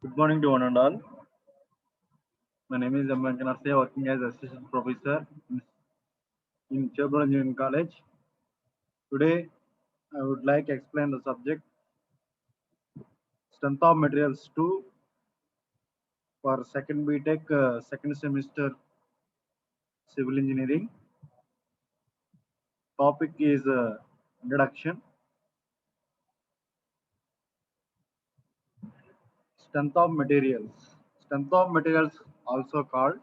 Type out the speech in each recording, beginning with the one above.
Good morning to one and all. My name is Amman Kanase, working as assistant professor in Chevron Engineering College. Today, I would like to explain the subject strength of materials 2 for second BTech, second semester civil engineering. Topic is introduction. Strength of materials. Strength of materials, also called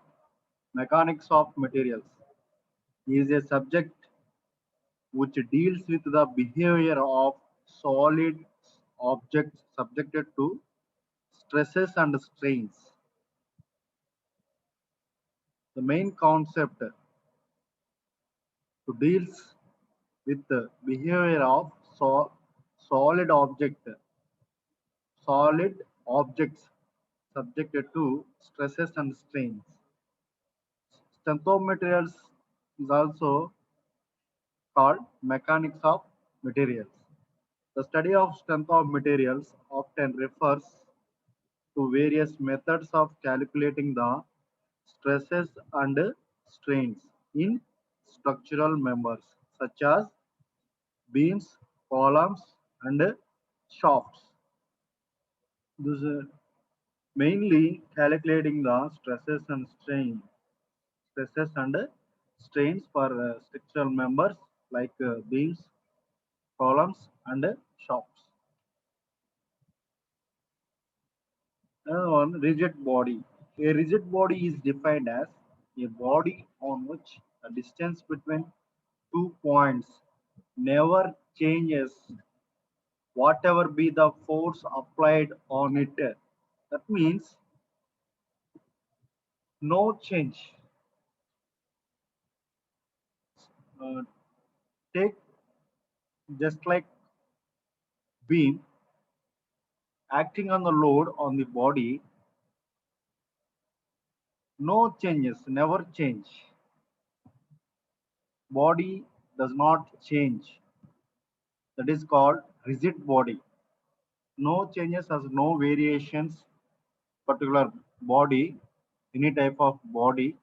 mechanics of materials, is a subject which deals with the behavior of solid objects subjected to stresses and strains. The main concept to deals with the behavior of solid solid objects subjected to stresses and strains. Strength of materials is also called mechanics of materials. The study of strength of materials often refers to various methods of calculating the stresses and strains in structural members such as beams, columns, and shafts. This is mainly calculating the stresses and strains for structural members like beams, columns, and shafts. Another one, rigid body. A rigid body is defined as a body on which the distance between 2 points never changes, whatever be the force applied on it. That means no change. Uh, take just like beam acting on the load on the body, no changes, never change. Body does not change. That is called rigid body. No changes has no variations, particular body, any type of body,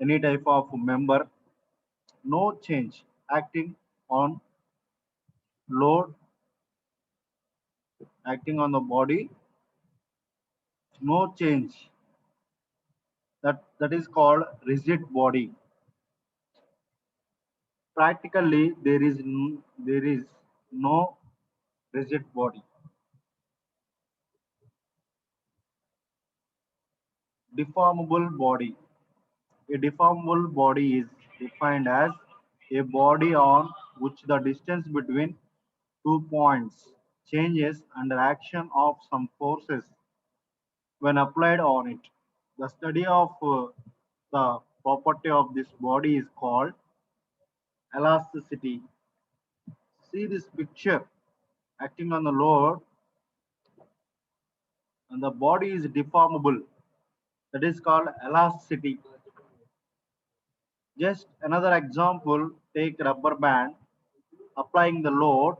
any type of member, no change acting on load, acting on the body, no change. That is called rigid body. Practically, there is no rigid body. Deformable body. A deformable body is defined as a body on which the distance between 2 points changes under action of some forces when applied on it. The study of the property of this body is called elasticity. See this picture acting on the load and the body is deformable. That is called elasticity. Just another example, take rubber band applying the load,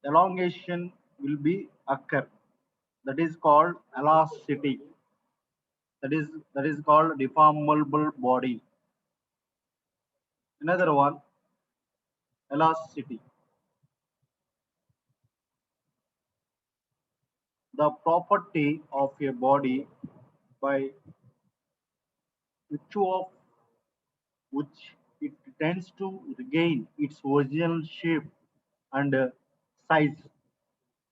elongation will be occur. That is called elasticity. That is called deformable body. Another one, elasticity. The property of a body by virtue of which it tends to regain its original shape and size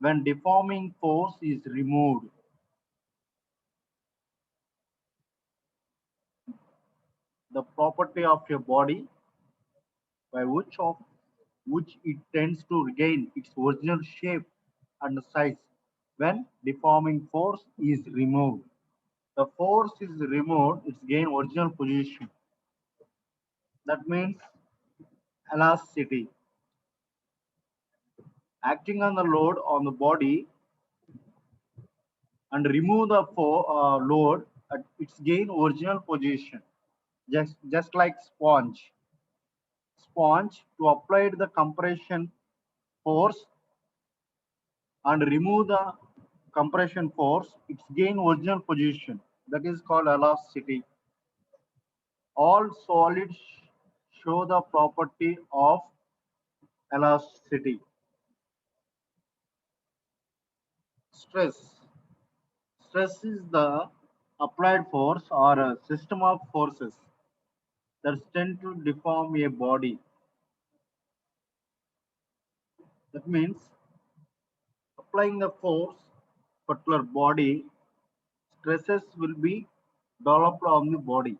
when deforming force is removed. The property of a body by which it tends to regain its original shape and size when deforming force is removed. The force is removed, its gain original position. That means elasticity. Acting on the load on the body and remove the load at its gain original position. Just like sponge. Sponge to apply the compression force and remove the compression force, its gain original position. That is called elasticity. All solids show the property of elasticity. Stress. Stress is the applied force or a system of forces that tend to deform a body. That means applying the force particular body, stresses will be developed on the body,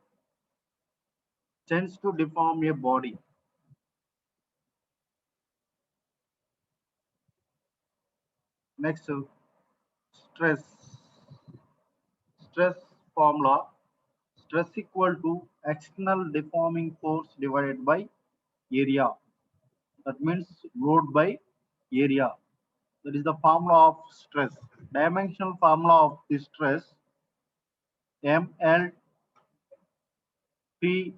tends to deform a body. Next, stress. Stress formula. Stress equal to external deforming force divided by area. That means load by area. That is the formula of stress. Dimensional formula of the stress mlt to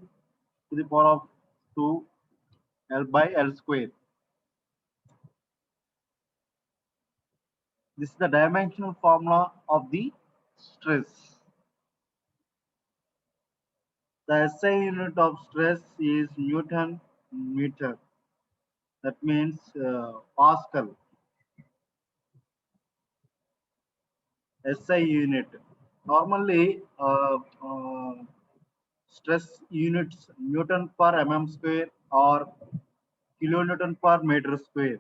the power of 2 L by L square. This is the dimensional formula of the stress. The SI unit of stress is Newton meter. That means Pascal. SI unit. Normally, stress units Newton per mm square or kilonewton per meter square.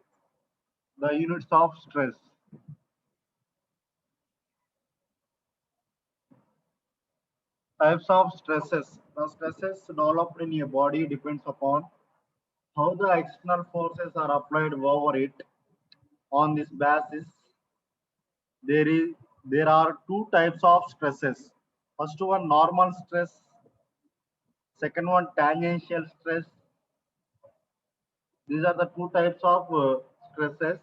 The units of stress. Types of stresses. The stresses developed in a body depends upon how the external forces are applied over it. On this basis, there is there are two types of stresses. First one normal stress, second one tangential stress. These are the two types of stresses.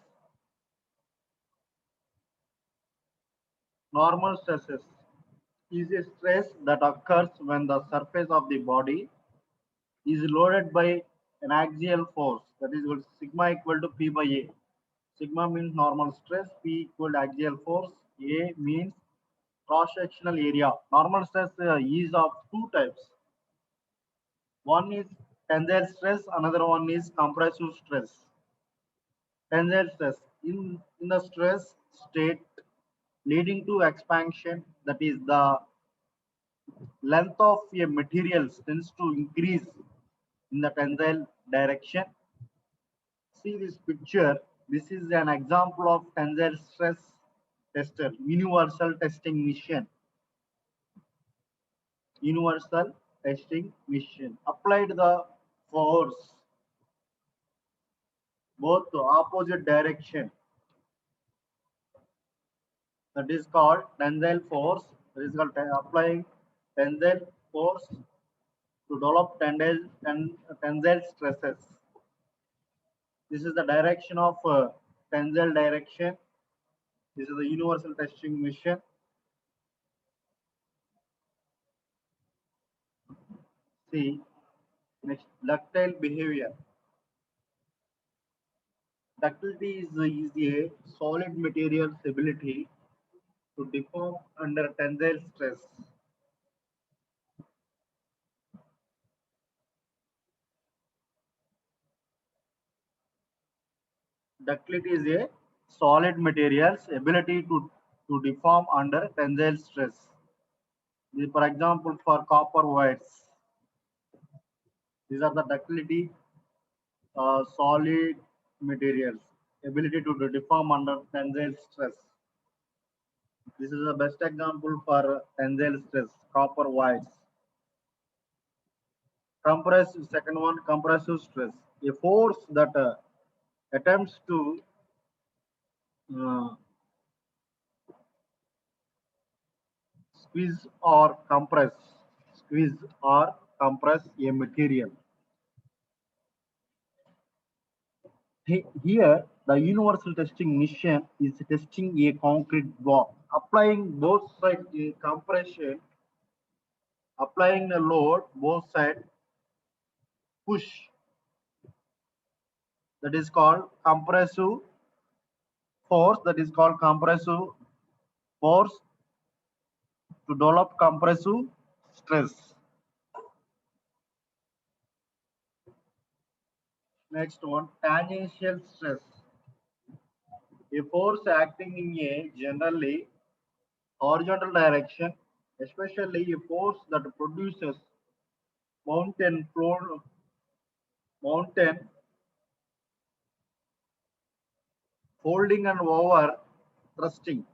Normal stresses is a stress that occurs when the surface of the body is loaded by an axial force, that is equal to sigma equal to P by A. Sigma means normal stress, P equal to axial force, A means cross-sectional area. Normal stress is of two types. One is tensile stress, another one is compressive stress. Tensile stress in the stress state leading to expansion, that is the length of a material tends to increase in the tensile direction. See this picture. This is an example of tensile stress tester, universal testing mission. Universal testing mission. Applied the force both to opposite direction. That is called tensile force. That is called applying tensile force to develop tensile stresses. This is the direction of tensile direction. This is the universal testing mission. See, next ductile behavior. Ductility is a solid material's ability to deform under tensile stress. Ductility is a solid material's ability to deform under tensile stress. For example, for copper wires, these are the ductility solid materials ability to deform under tensile stress. This is the best example for tensile stress, copper wires. Compressive, second one, compressive stress, a force that attempts to uh, squeeze or compress, squeeze or compress a material. Here, the universal testing mission is testing a concrete block, applying both sides compression, applying the load both sides push. That is called compressive force, that is called compressive force, to develop compressive stress. Next one, tangential stress. A force acting in a generally horizontal direction, especially a force that produces mountain floor, mountain folding and over thrusting.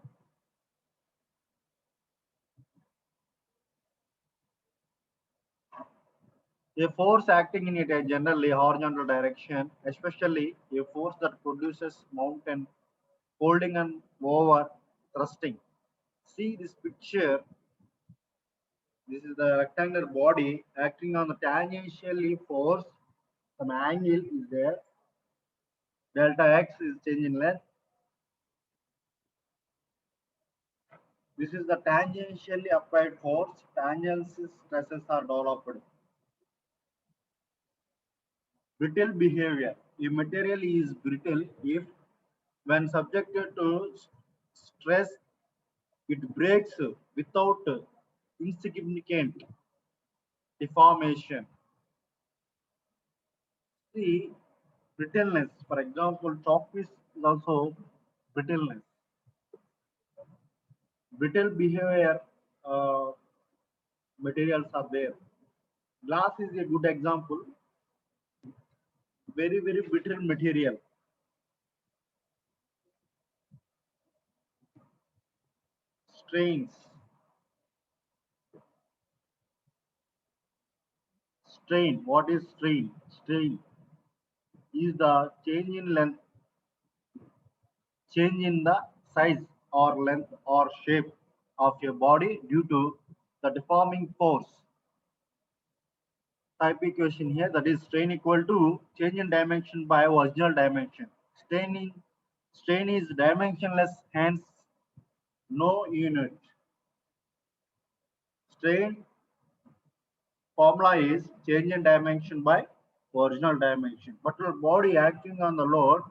A force acting in a generally horizontal direction, especially a force that produces mountain folding and over thrusting. See this picture. This is the rectangular body acting on the tangentially force. Some angle is there. Delta x is change in length. This is the tangentially applied force. Tangential stresses are developed. Brittle behavior. A material is brittle if, when subjected to stress, it breaks without insignificant deformation. See, brittleness. For example, chalk is also brittleness. Brittle behavior uh, materials are there. Glass is a good example. Very, very brittle material. Strains. Strain. What is strain? Strain is the change in the size or length or shape of your body due to the deforming force. Type equation here, that is strain equal to change in dimension by original dimension. Strain is dimensionless, hence no unit. Strain formula is change in dimension by original dimension. But your body acting on the load,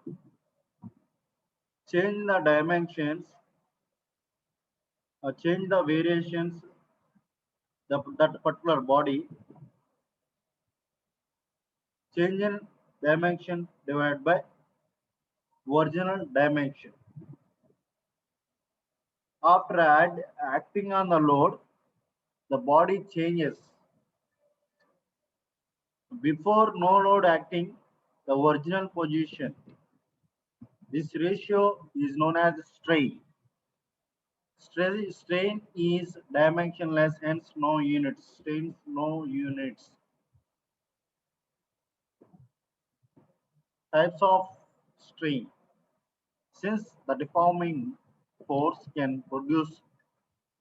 change the dimensions, change the variations, that particular body, change in dimension divided by original dimension. After acting on the load, the body changes. Before no load acting, the original position. This ratio is known as strain. Strain is dimensionless, hence no units. Strains no units. Types of strain. Since the deforming force can produce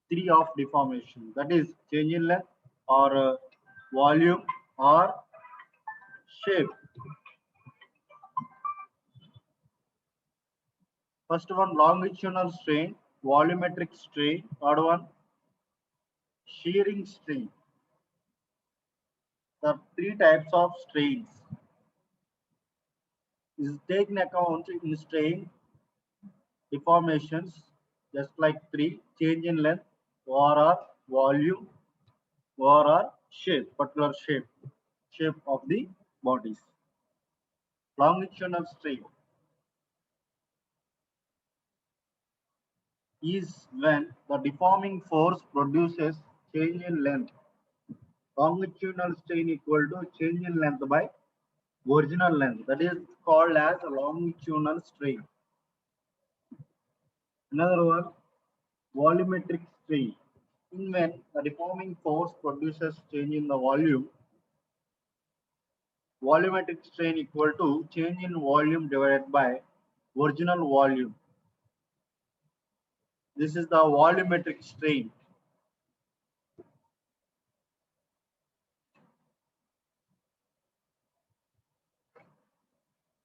three of deformation, that is change in length or volume or shape. First one, longitudinal strain, volumetric strain. Third one, shearing strain. The three types of strains is taken account in strain deformations, just like three: change in length, or volume, or shape, particular shape of the bodies. Longitudinal strain is when the deforming force produces change in length. Longitudinal strain equal to change in length by original length. That is called as a longitudinal strain. Another one, volumetric strain. In when the deforming force produces change in the volume, volumetric strain equal to change in volume divided by original volume. This is the volumetric strain.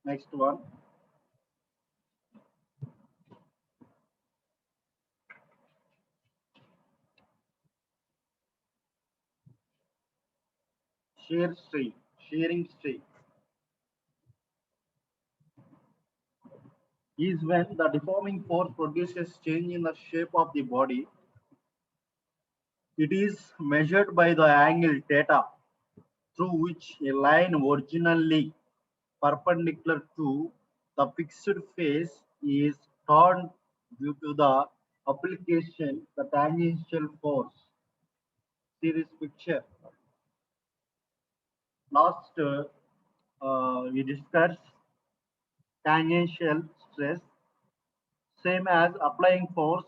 Next one, shearing strain. is when the deforming force produces change in the shape of the body. It is measured by the angle theta through which a line originally perpendicular to the fixed face is turned due to the application the tangential force. See this picture. Last we discussed tangential stress, same as applying force.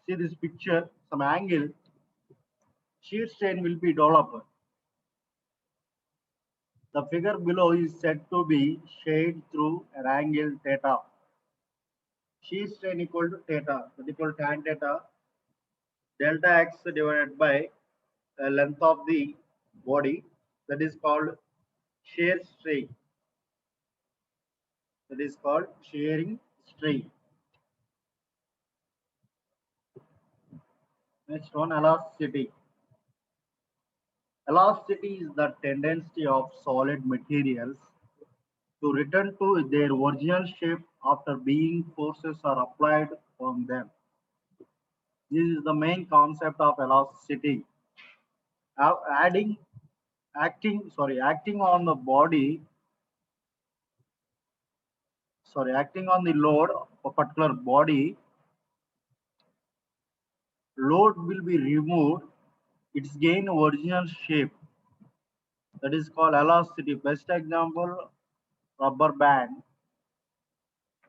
See this picture, some angle, shear strain will be developed. The figure below is said to be shaded through an angle theta. Shear strain equal to theta, that equal tan theta delta x divided by length of the body, that is called shear strain. That is called shearing strain. Next one, elasticity. Elasticity is the tendency of solid materials to return to their original shape after being forces are applied on them. This is the main concept of elasticity. Adding, acting on the body, acting on the load of a particular body, load will be removed, its gain original shape. That is called elasticity. Best example, rubber band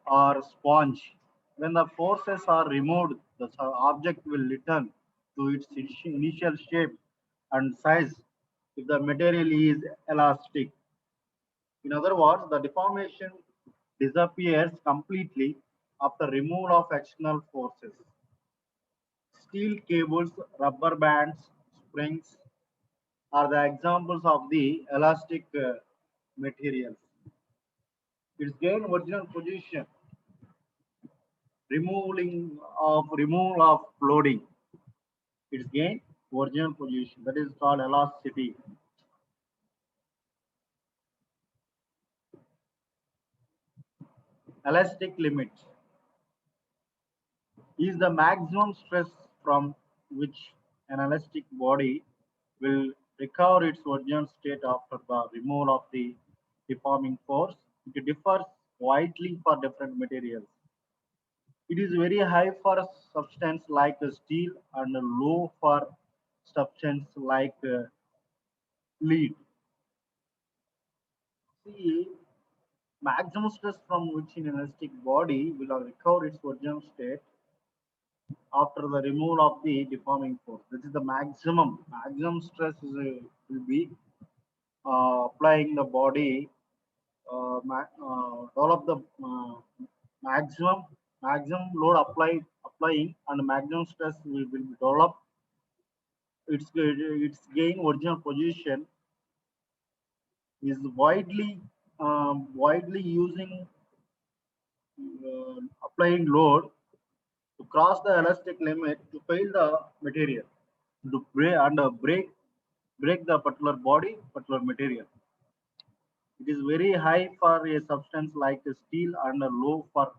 or sponge. When the forces are removed, the object will return to its initial shape and size if the material is elastic. In other words, the deformation disappears completely after removal of external forces. Steel cables, rubber bands, springs are the examples of the elastic materials. Its gain original position, removal of loading. Its gain original position. That is called elasticity. Elastic limit is the maximum stress from which an elastic body will recover its original state after the removal of the deforming force. It differs widely for different materials. It is very high for a substance like steel and low for substance like lead. See, maximum stress from which an elastic body will recover its original state after the removal of the deforming force. This is the maximum. Maximum stress will be applying the body, develop the maximum load applying and maximum stress will be developed. Its gain original position is widely using applying load to cross the elastic limit to fail the material to break the particular body, particular material. It is very high for a substance like steel and low for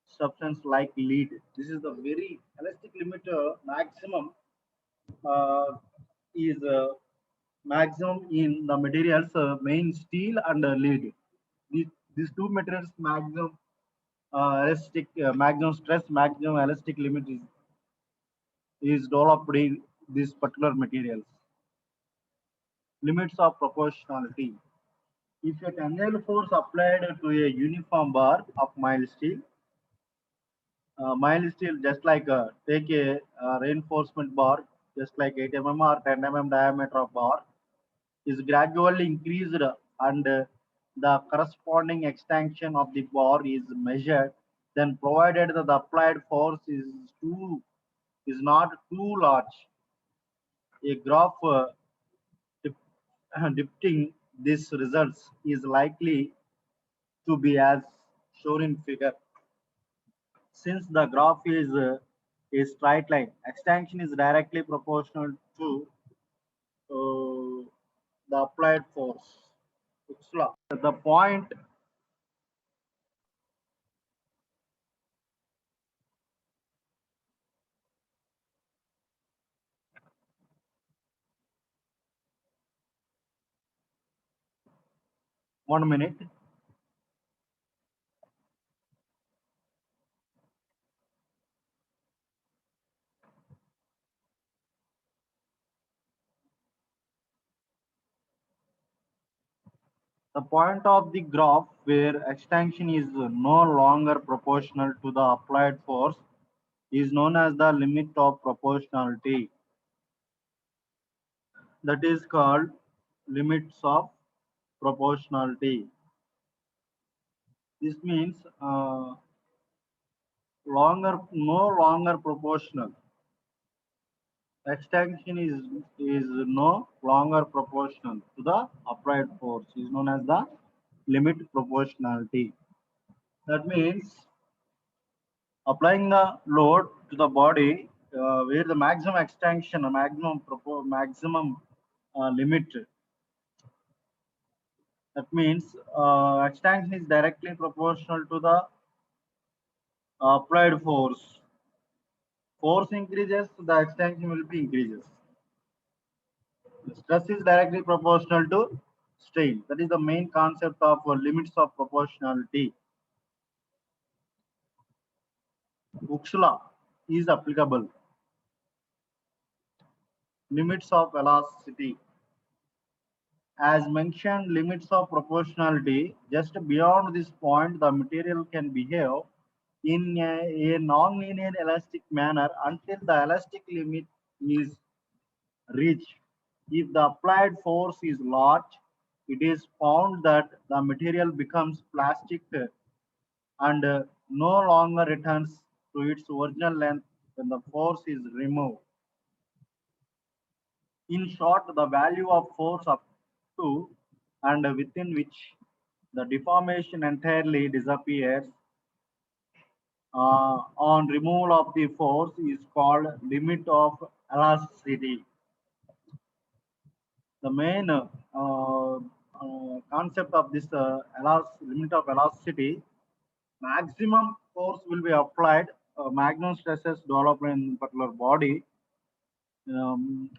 substance like lead. This is the very elastic limiter maximum is maximum in the materials main steel and lead. These two materials maximum maximum stress, maximum elastic limit is developed in these particular materials. Limits of proportionality. If a tensile force applied to a uniform bar of mild steel just like take a reinforcement bar, just like 8 mm or 10 mm diameter of bar, is gradually increased and the corresponding extension of the bar is measured, then provided that the applied force is not too large, a graph dep- depicting these results is likely to be as shown in figure. Since the graph is a straight line, extension is directly proportional to the applied force. It's law. The point 1 minute. The point of the graph where extension is no longer proportional to the applied force is known as the limit of proportionality. That is called limits of proportionality. This means no longer proportional. Extension is no longer proportional to the applied force is known as the limit proportionality. That means applying the load to the body where the maximum extension, maximum limit. That means extension is directly proportional to the applied force. Force increases, the extension will be increases. Stress is directly proportional to strain. That is the main concept of limits of proportionality. Hooke's law is applicable. Limits of velocity. As mentioned, limits of proportionality, just beyond this point, the material can behave in a non-linear elastic manner until the elastic limit is reached. If the applied force is large, it is found that the material becomes plastic and no longer returns to its original length when the force is removed. In short, the value of force up to and within which the deformation entirely disappears on removal of the force is called limit of elasticity. The main concept of this limit of elasticity, maximum force will be applied, maximum stresses developed in particular body. Um,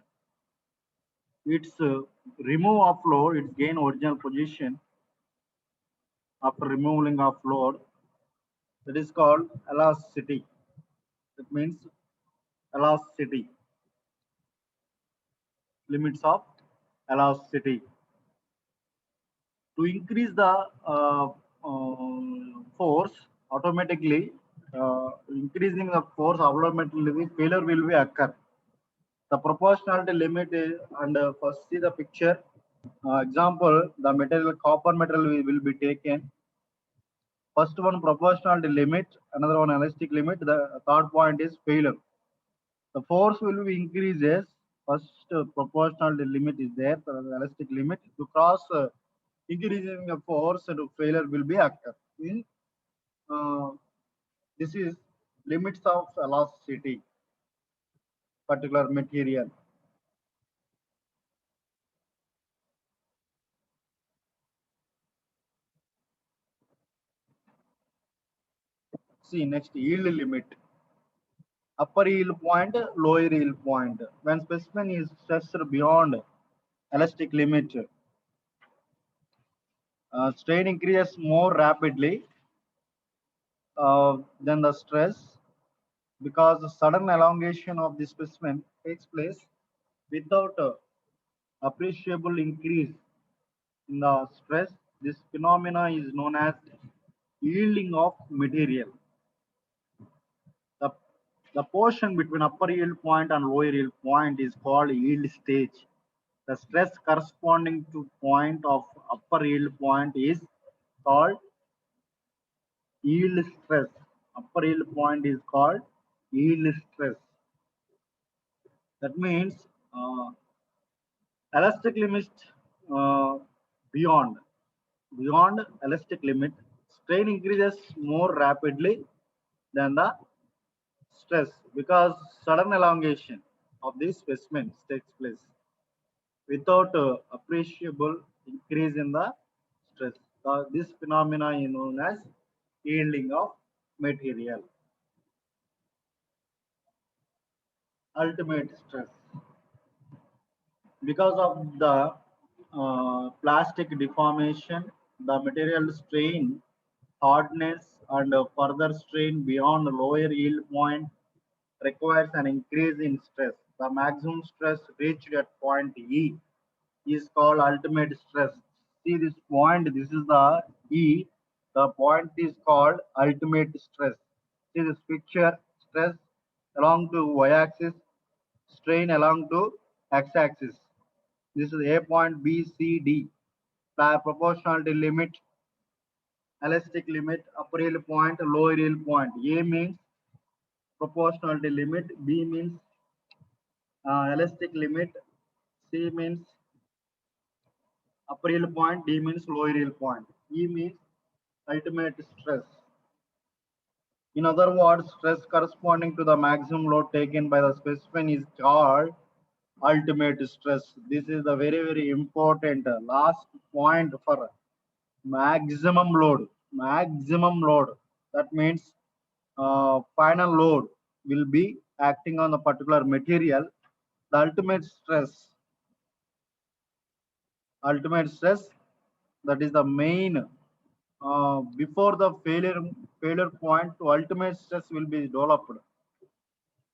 its remove of load, its gain original position after removing of load. That is called elasticity. That means elasticity, limits of elasticity. To increase the force automatically, increasing the force automatically, failure will be occur. The proportionality limit is, and first see the picture. Example, the material copper material will be taken. First one proportionality limit, another one elastic limit. The third point is failure. The force will be increases. First proportionality limit is there, the elastic limit. To cross increasing the force, and failure will be occur. Uh, this is limits of elasticity, particular material. See next yield limit. Upper yield point, lower yield point. When specimen is stressed beyond elastic limit, strain increases more rapidly than the stress because the sudden elongation of the specimen takes place without appreciable increase in the stress. This phenomena is known as yielding of material. The, the portion between upper yield point and lower yield point is called yield stage. The stress corresponding to point of upper yield point is called yield stress. Upper yield point is called yield stress. That means elastic limit uh, beyond beyond elastic limit, strain increases more rapidly than the stress because sudden elongation of these specimens takes place without appreciable increase in the stress. This phenomena is known as yielding of material. Ultimate stress. Because of the plastic deformation, the material strain, hardness, and further strain beyond lower yield point requires an increase in stress. The maximum stress reached at point E is called ultimate stress. See this point, this is the E. The point is called ultimate stress. See this picture, stress along to y-axis, strain along to x-axis. This is A point, B, C, D. Proportionality limit, elastic limit, upper yield point, lower yield point. A means proportionality limit, B means elastic limit, C means upper yield point, D means lower yield point, E means ultimate stress. In other words, stress corresponding to the maximum load taken by the specimen is called ultimate stress. This is the very important last point for maximum load. Maximum load. That means final load will be acting on the particular material. The ultimate stress, that is the main before the failure point to ultimate stress will be developed.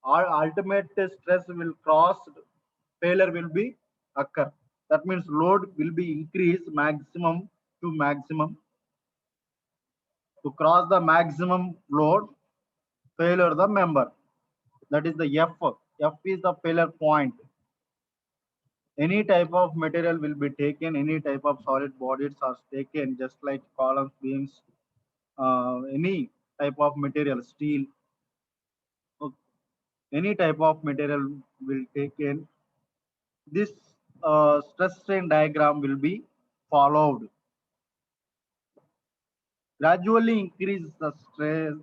Our ultimate stress will cross, failure will be occur. That means load will be increased maximum to maximum. To cross the maximum load, failure the member. That is the F. F is the failure point. Any type of material will be taken, any type of solid bodies are taken, just like columns, beams, any type of material, steel, any type of material will taken. This stress strain diagram will be followed. Gradually increase the stress,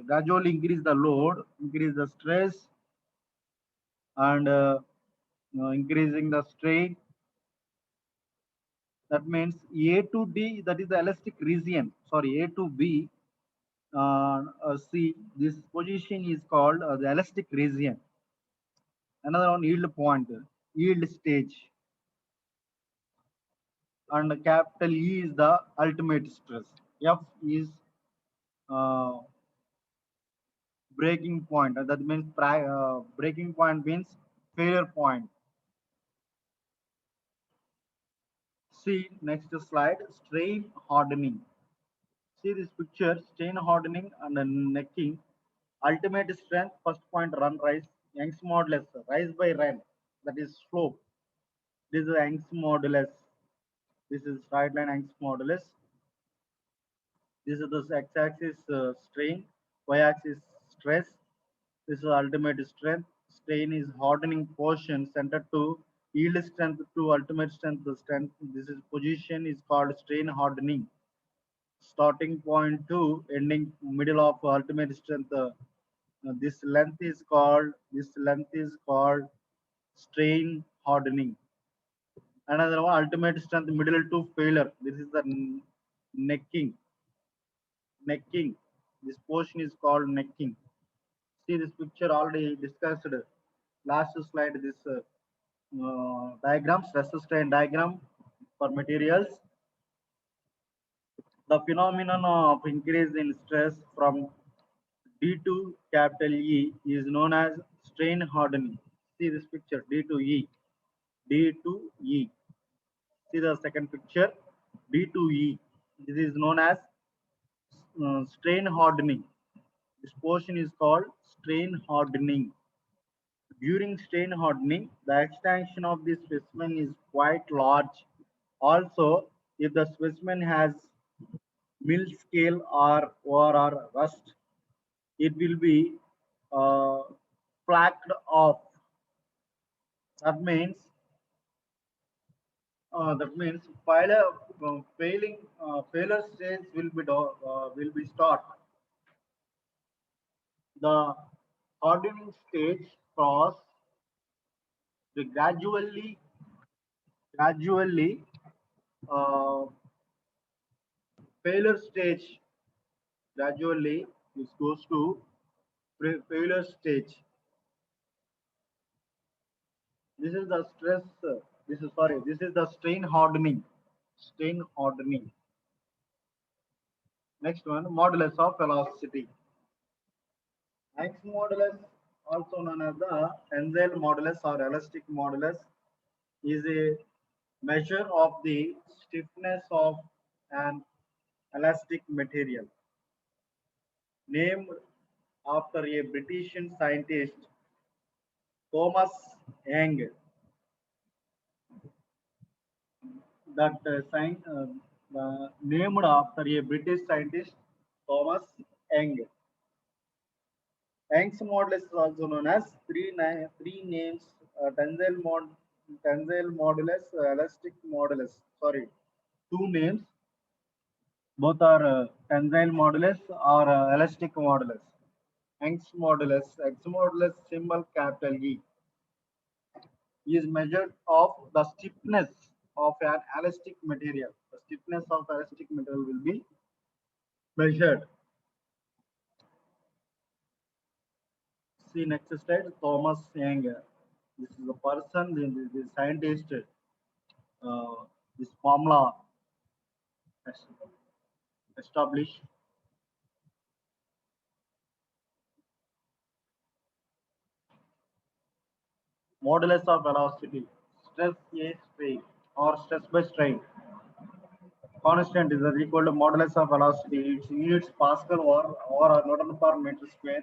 gradually increase the load, increase the stress, and increasing the strain. That means A to D, that is the elastic region. Sorry, A to B, C. This position is called the elastic region. Another one, yield point, yield stage, and capital E is the ultimate stress. F is uh, breaking point. That means breaking point means failure point. See next slide, strain hardening. See this picture, strain hardening and necking. Ultimate strength, first point, run rise. Young's modulus, rise by run. That is slope. This is Young's modulus. This is straight line Young's modulus. This is the x-axis strain, y-axis stress. This is ultimate strength. Strain is hardening portion centered to yield strength to ultimate strength. The strength. This is position is called strain hardening. Starting point to ending middle of ultimate strength. This length is called strain hardening. Another one, ultimate strength middle to failure. This is the necking. Necking. This portion is called necking. See this picture already discussed. Last slide. This diagram, stress strain diagram for materials. The phenomenon of increase in stress from D to capital E is known as strain hardening. See this picture, D to E. D to E. See the second picture, D to E. This is known as strain hardening. This portion is called strain hardening. During strain hardening, the extension of the specimen is quite large. Also, if the specimen has mill scale or rust, it will be uh, flacked off. That means failure stage will be start. The hardening stage cross the gradually uh, failure stage gradually this goes to failure stage. This is the stress. This is the strain hardening. strain hardening. Next one, modulus of velocity. Young's modulus, also known as the tensile modulus or elastic modulus, is a measure of the stiffness of an elastic material. Named after a British scientist, Thomas Young, that named after a British scientist, Thomas Young. Young's modulus is also known as three names: tensile modulus, elastic modulus. Sorry, two names. Both are tensile modulus or elastic modulus. Young's modulus symbol capital E is measured of the stiffness of an elastic material. The stiffness of elastic material will be measured. See next slide, Thomas Young. This is the person, the scientist, this formula established. Modulus of velocity, stress A strain or stress by strain. Constant is equal to modulus of velocity. Its units Pascal or Newton per meter square.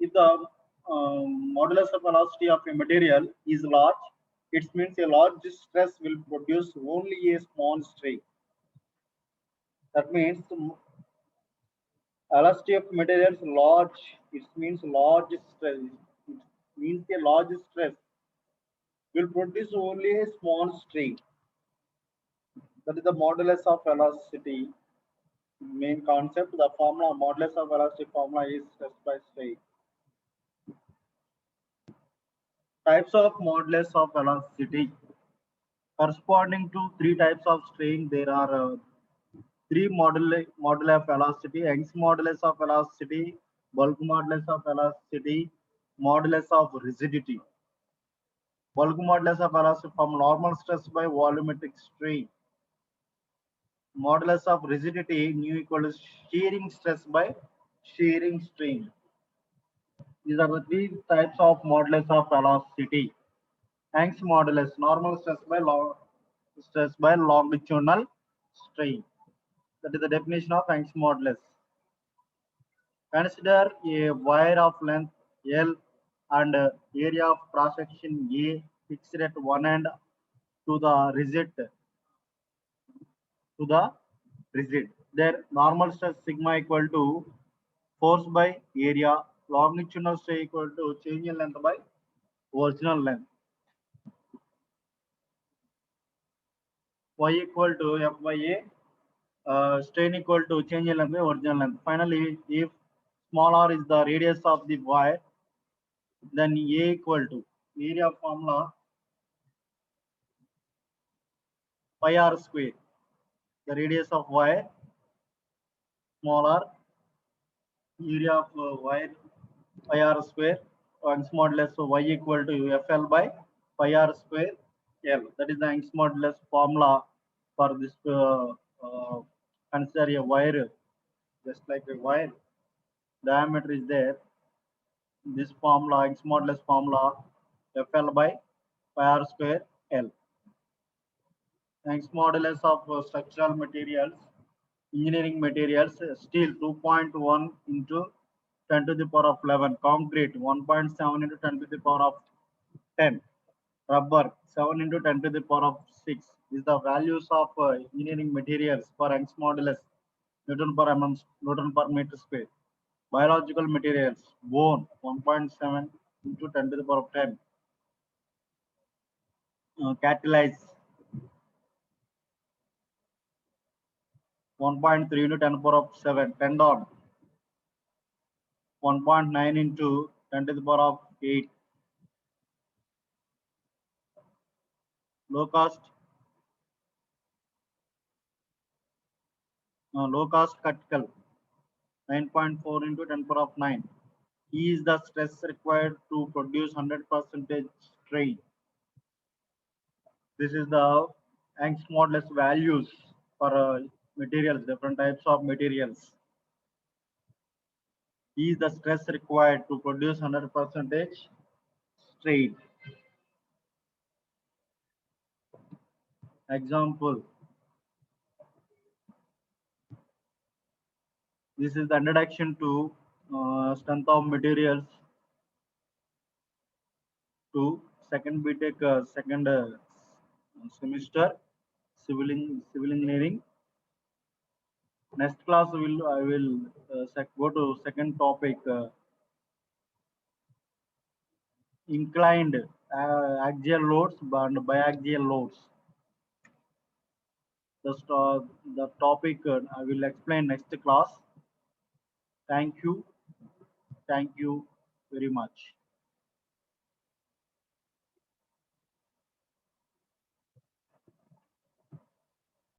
If the modulus of velocity of a material is large, it means a large stress will produce only a small strain. That means elasticity of materials large. It means large stress. It means a large stress will produce only a small strain. That is the modulus of velocity. Main concept. The formula modulus of velocity formula is stress by strain. Types of modulus of velocity. Corresponding to three types of strain, there are three moduli of velocity: Young's modulus of velocity, bulk modulus of velocity, modulus of rigidity. Bulk modulus of velocity from normal stress by volumetric strain. Modulus of rigidity nu equal to shearing stress by shearing strain. These are the three types of modulus of velocity. Young's modulus, normal stress by longitudinal strain. That is the definition of Young's modulus. Consider a wire of length L and area of cross section A fixed at one end to the rigid. Their normal stress sigma equal to force by area, longitudinal strain equal to change in length by original length. Y equal to F by A, strain equal to change in length by original length. Finally, if small r is the radius of the wire, then A equal to area formula pi r square. The radius of wire, small r, area of wire pi r square, Young's modulus y equal to FL by pi r square L. That is the Young's modulus formula for this. Consider a wire, just like a wire. Diameter is there. This formula, Young's modulus formula, FL by pi r square L. Young's modulus of structural materials, engineering materials, steel 2.1 into 10 to the power of 11, concrete 1.7 into 10 to the power of 10, rubber 7 into 10 to the power of 6. Is the values of engineering materials for Young's modulus, Newton per mm, Newton per meter square. Biological materials, bone 1.7 into 10 to the power of 10, catalyze 1.3 into 10 to the power of 7, tendon 1.9 into 10 to the power of 8, low cost cuticle 9.4 into 10 power of 9. E is the stress required to produce 100% strain. This is the Young's modulus values for materials, different types of materials. Is the stress required to produce 100% strain? Example, this is the introduction to strength of materials to second BTech second semester civil engineering. Next class I will go to second topic, inclined axial loads and biaxial loads. The topic I will explain next class. Thank you. Thank you very much.